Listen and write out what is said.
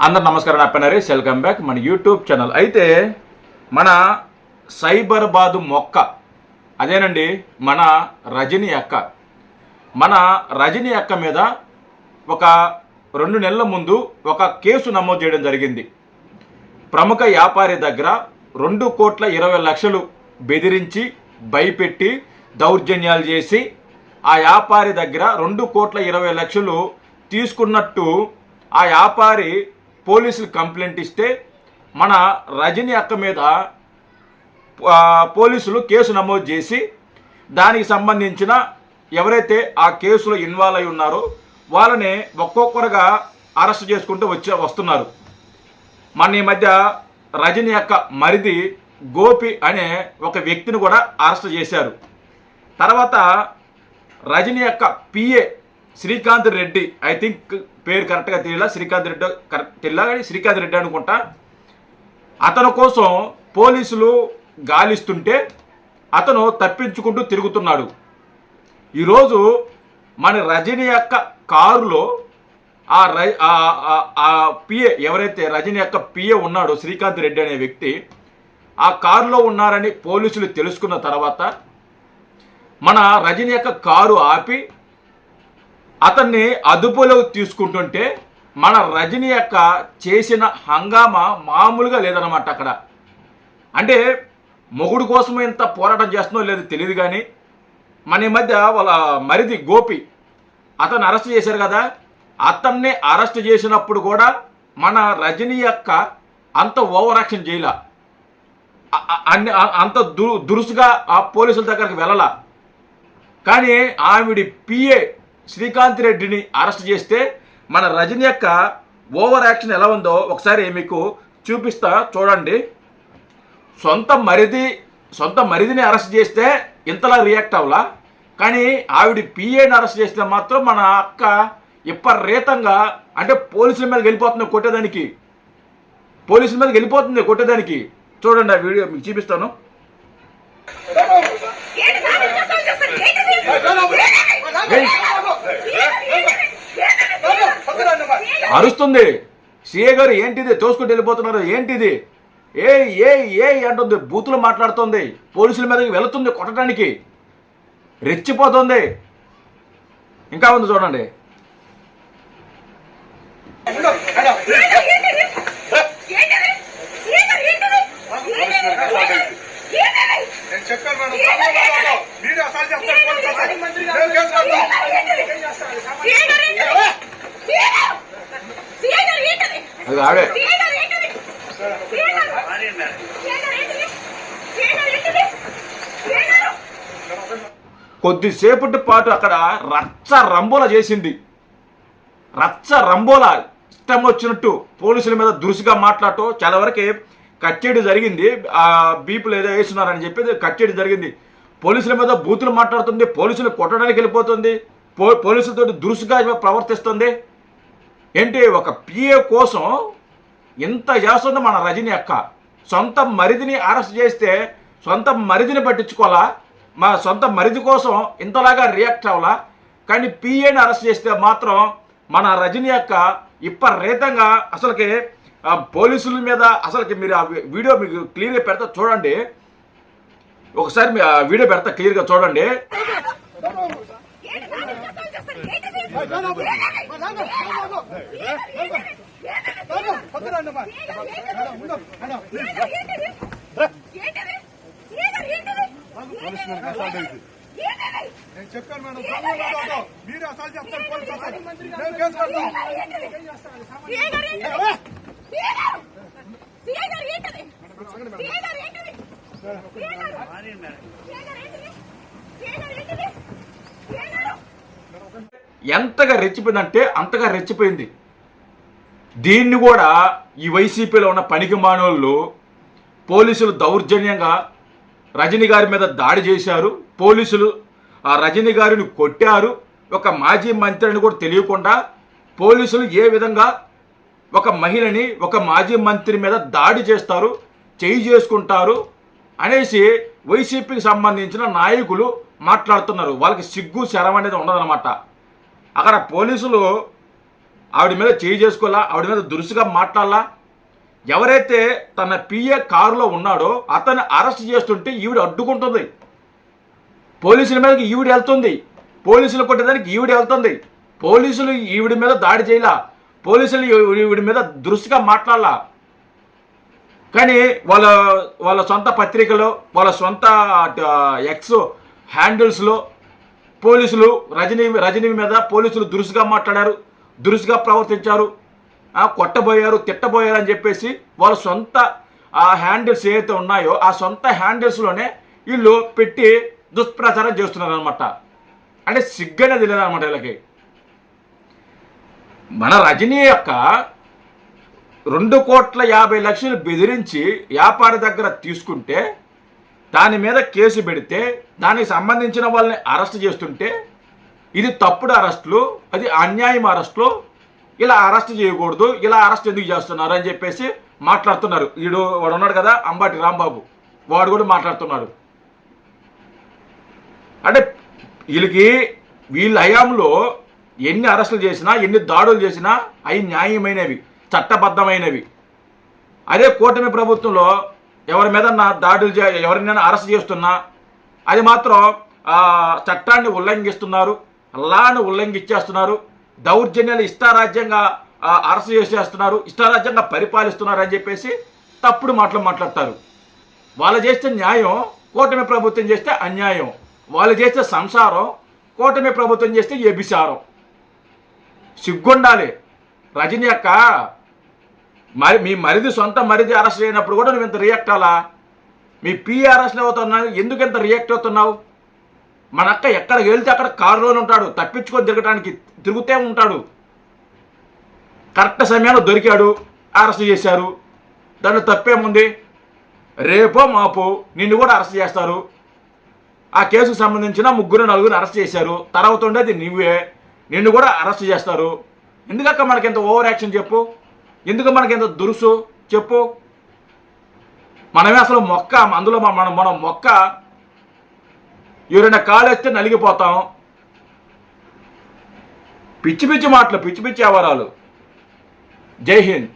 అందరు నమస్కారం. నా పేరు వెల్కమ్ బ్యాక్ మన యూట్యూబ్ ఛానల్. అయితే మన సైబరాబాదు మొక్క అదేనండి మన రజనీ అక్క. మన రజనీ అక్క మీద ఒక 2 నెలల ముందు ఒక కేసు నమోదు చేయడం జరిగింది. ప్రముఖ వ్యాపారి దగ్గర 2,20,00,000 బెదిరించి భయపెట్టి దౌర్జన్యాలు చేసి ఆ వ్యాపారి దగ్గర 2,20,00,000 తీసుకున్నట్టు ఆ వ్యాపారి పోలీసులు కంప్లైంట్ ఇస్తే మన రజనీ అక్క మీద పోలీసులు కేసు నమోదు చేసి దానికి సంబంధించిన ఎవరైతే ఆ కేసులో ఇన్వాల్వ్ అయి ఉన్నారో వాళ్ళని ఒక్కొక్కరుగా అరెస్ట్ చేసుకుంటూ వస్తున్నారు. మన ఈ మధ్య రజనీ అక్క మరిది గోపి అనే ఒక వ్యక్తిని కూడా అరెస్ట్ చేశారు. తర్వాత రజనీ అక్క PA Srikanth Reddy, I think పేరు కరెక్ట్గా తెలియలా, శ్రీకాంత్ రెడ్డి తెలియలా కానీ శ్రీకాంత్ రెడ్డి అనుకుంటా, అతని కోసం పోలీసులు గాలిస్తుంటే అతను తప్పించుకుంటూ తిరుగుతున్నాడు. ఈరోజు మన రజనీ అక్క కారులో ఆ పిఏ ఎవరైతే రజనీ అక్క పిఏ ఉన్నాడో శ్రీకాంత్ రెడ్డి అనే వ్యక్తి ఆ కారులో ఉన్నారని పోలీసులు తెలుసుకున్న తర్వాత మన రజనీ అక్క కారు ఆపి అతన్ని అదుపులోకి తీసుకుంటుంటే మన రజనీ అక్క చేసిన హంగామా మామూలుగా లేదన్నమాట. అక్కడ అంటే మొగుడు కోసం ఎంత పోరాటం చేస్తుందో లేదో తెలియదు కానీ మన ఈ మధ్య వాళ్ళ మరిది గోపి అతన్ని అరెస్ట్ చేశారు కదా, అతన్ని అరెస్ట్ చేసినప్పుడు కూడా మన రజనీ అక్క అంత ఓవర్ యాక్షన్ చేయలా, అంత దురుసుగా ఆ పోలీసుల దగ్గరికి వెళ్ళలా. కానీ ఆవిడ పిఏ శ్రీకాంత్ రెడ్డిని అరెస్ట్ చేస్తే మన రజనీ అక్క ఓవర్ యాక్షన్ ఎలా ఉందో ఒకసారి మీకు చూపిస్తా చూడండి. సొంత మరిదిని అరెస్ట్ చేస్తే ఇంతలా రియాక్ట్ అవ్వలా, కానీ ఆవిడ పిఏని అరెస్ట్ చేస్తే మాత్రం మన అక్క విపరీతంగా అంటే పోలీసుల మీద వెళ్ళిపోతుంది కొట్టేదానికి. చూడండి ఆ వీడియో మీకు చూపిస్తాను. అరుస్తుంది సిఏ గారు, ఏంటిది తోసుకుంటూ వెళ్ళిపోతున్నారు, ఏంటిది ఏ అంటుంది, బూతులు మాట్లాడుతుంది, పోలీసుల మీదకి వెళుతుంది కొట్టడానికి, రెచ్చిపోతుంది. ఇంకా ఉంది చూడండి. ఆడే కొద్దిసేపటి పాటు అక్కడ రచ్చ రంబోలా చేసింది. ఇష్టం వచ్చినట్టు పోలీసుల మీద దురుసుగా మాట్లాడటం, చాలా వరకు కట్టేయడం జరిగింది. ఆ బీపులు ఏదో వేస్తున్నారని చెప్పి కట్టేయడం జరిగింది. పోలీసుల మీద బూతులు మాట్లాడుతుంది, పోలీసులు కొట్టడానికి వెళ్ళిపోతుంది, పోలీసులతో దురుసుగా ప్రవర్తిస్తుంది. ఏంటి ఒక పిఏ కోసం ఎంత చేస్తుంది మన రజనీ అక్క. సొంత మరిదిని అరెస్ట్ చేస్తే సొంత మరిదిని పట్టించుకోవాలా, మా సొంత మరిది కోసం ఇంతలాగా రియాక్ట్ అవ్వాలా, కానీ పిఏని అరెస్ట్ చేస్తే మాత్రం మన రజనీ అక్క విపరీతంగా అసలుకి పోలీసుల మీద అసలుకి మీరు ఆ వీడియో మీకు క్లియర్గా పెడతా చూడండి. ఒకసారి మీ ఆ వీడియో పెడతా క్లియర్గా చూడండి. చెప్పాను మేడం, మీరు అసలు చెప్తారు. ఎంతగా రెచ్చిపోయిందంటే అంతగా రెచ్చిపోయింది. దీన్ని కూడా ఈ వైసీపీలో ఉన్న పనికి మానోళ్ళు పోలీసులు దౌర్జన్యంగా రజనీ గారి మీద దాడి చేశారు. పోలీసులు ఆ రజనీ గారిని కొట్టారు. ఒక మాజీ మంత్రిని కూడా తెలియకుండా పోలీసులు ఏ విధంగా ఒక మహిళని ఒక మాజీ మంత్రి మీద దాడి చేస్తారు, చేయి చేసుకుంటారు అనేసి వైసీపీకి సంబంధించిన నాయకులు మాట్లాడుతున్నారు. వాళ్ళకి సిగ్గు శరం అనేది ఉండదన్నమాట. అక్కడ పోలీసులు ఆవిడ మీద చేయి చేసుకోవాలా, ఆవిడ మీద దురుసుగా మాట్లాడాలా. ఎవరైతే తన పిఏ కారులో ఉన్నాడో అతన్ని అరెస్ట్ చేస్తుంటే ఈవిడ అడ్డుకుంటుంది. పోలీసుల మీదకి ఈవిడ వెళ్తుంది, పోలీసులు కొట్టేదానికి ఈవిడ వెళ్తుంది. పోలీసులు ఈవిడ మీద దాడి చేయాల, పోలీసులు ఈవిడ మీద దురుసుగా మాట్లాడాల. కానీ వాళ్ళ సొంత పత్రికలో, వాళ్ళ సొంత ఎక్స్ హ్యాండిల్స్లో పోలీసులు రజనీ మీద పోలీసులు దురుసుగా మాట్లాడారు, దురుసుగా ప్రవర్తించారు, కొట్టబోయారు, తిట్టబోయారు అని చెప్పేసి వాళ్ళ సొంత హ్యాండిల్స్ ఏవైతే ఉన్నాయో ఆ సొంత హ్యాండిల్స్లోనే వీళ్ళు పెట్టి దుష్ప్రచారం చేస్తున్నారు అనమాట. అంటే సిగ్గనేది లేదనమాట వీళ్ళకి. మన రజనీ యొక్క 2,50,00,000 బెదిరించి వ్యాపారి దగ్గర తీసుకుంటే దాని మీద కేసు పెడితే దానికి సంబంధించిన వాళ్ళని అరెస్ట్ చేస్తుంటే ఇది తప్పుడు అరెస్టులు, అది అన్యాయం అరెస్టులు, ఇలా అరెస్ట్ చేయకూడదు, ఇలా అరెస్ట్ ఎందుకు చేస్తున్నారు అని చెప్పేసి మాట్లాడుతున్నారు. వాడు ఉన్నాడు కదా అంబటి రాంబాబు, వాడు కూడా మాట్లాడుతున్నాడు. అంటే వీళ్ళ హయాంలో ఎన్ని అరెస్టులు చేసినా, ఎన్ని దాడులు చేసినా అవి న్యాయమైనవి, చట్టబద్ధమైనవి. అదే కూటమి ప్రభుత్వంలో ఎవరి మీద దాడులు ఎవరినైనా అరెస్ట్ చేస్తున్నా అది మాత్రం చట్టాన్ని ఉల్లంఘిస్తున్నారు, అల్లాన్ని ఉల్లంఘించేస్తున్నారు, దౌర్జన్యాలు ఇష్టారాజ్యంగా అరెస్ట్ చేసేస్తున్నారు, ఇష్టారాజ్యంగా పరిపాలిస్తున్నారు అని చెప్పేసి తప్పుడు మాటలు మాట్లాడతారు. వాళ్ళు చేస్తే న్యాయం, కూటమి ప్రభుత్వం చేస్తే అన్యాయం. వాళ్ళు చేస్తే సంసారం, కూటమి ప్రభుత్వం చేస్తే వ్యభిచారం. సిగ్గుండాలి. రజనీ అక్క, మీ మరిది సొంత మరిది అరెస్ట్ అయినప్పుడు కూడా నువ్వు ఇంత రియాక్ట్ అలా? మీ పిఏ అరెస్ట్ అవుతున్నావు, ఎందుకు ఇంత రియాక్ట్ అవుతున్నావు? మన అక్క ఎక్కడికి వెళ్తే అక్కడ కారులోనే ఉంటాడు, తప్పించుకొని తిరుగుతూ ఉంటాడు. కరెక్ట్ సమయంలో దొరికాడు, అరెస్ట్ చేశారు. దాంట్లో తప్పేముంది? రేపో మాపో నిన్ను కూడా అరెస్ట్ చేస్తారు. ఆ కేసుకు సంబంధించిన 3-4 అరెస్ట్ చేశారు. తర్వాత ఉండేది నువ్వే, నిన్ను కూడా అరెస్ట్ చేస్తారు. ఎందుకక్క మనకింత ఓవర్ యాక్షన్ చెప్పు? ఎందుకు మనకింత దురుసు చెప్పు? మనమే అసలు మొక్క, అందులో మనం మొక్క. ఎవరైనా కాలేస్తే నలిగిపోతాం. పిచ్చి పిచ్చి మాటలు, పిచ్చి పిచ్చి వ్యవహారాలు. జై హింద్.